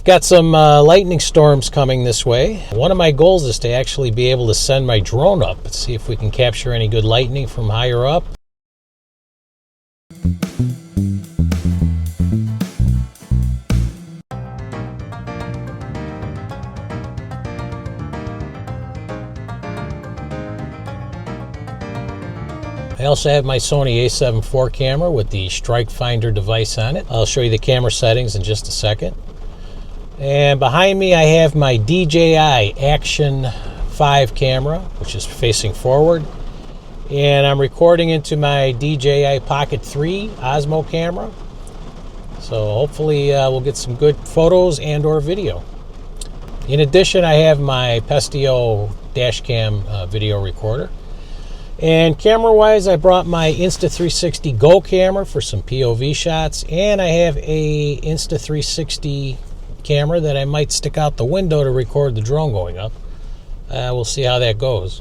Got some lightning storms coming this way. One of my goals is to actually be able to send my drone up and see if we can capture any good lightning from higher up. I also have my Sony a7 IV camera with the Strike Finder device on it. I'll show you the camera settings in just a second. And behind me I have my DJI Action 5 camera, which is facing forward. And I'm recording into my DJI Pocket 3 Osmo camera. So hopefully we'll get some good photos and or video. In addition, I have my Pestio dashcam video recorder. And camera-wise, I brought my Insta360 Go camera for some POV shots. And I have a Insta360 camera that I might stick out the window to record the drone going up. We'll see how that goes.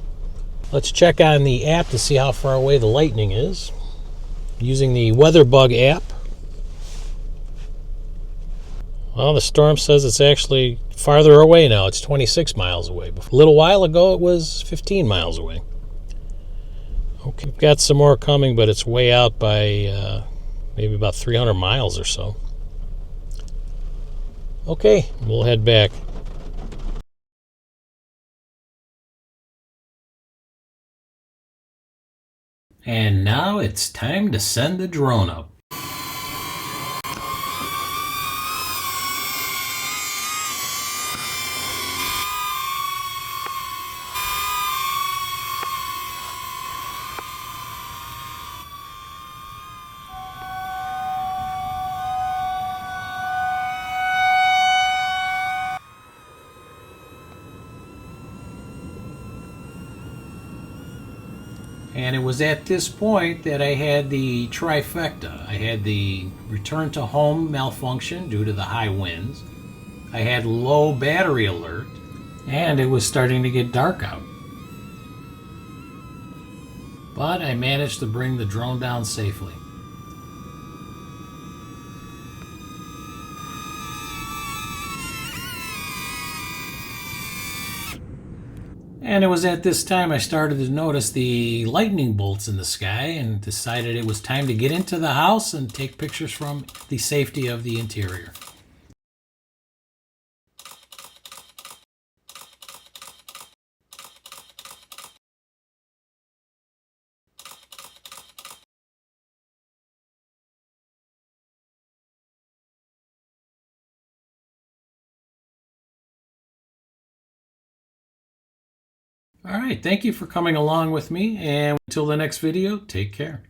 Let's check on the app to see how far away the lightning is. Using the WeatherBug app. Well, the storm says it's actually farther away now. It's 26 miles away. A little while ago it was 15 miles away. Okay, we've got some more coming, but it's way out by maybe about 300 miles or so. Okay, we'll head back. And now it's time to send the drone up. And it was at this point that I had the trifecta. I had the return to home malfunction due to the high winds. I had low battery alert, and it was starting to get dark out. But I managed to bring the drone down safely. And it was at this time I started to notice the lightning bolts in the sky and decided it was time to get into the house and take pictures from the safety of the interior. All right, thank you for coming along with me, and until the next video, take care.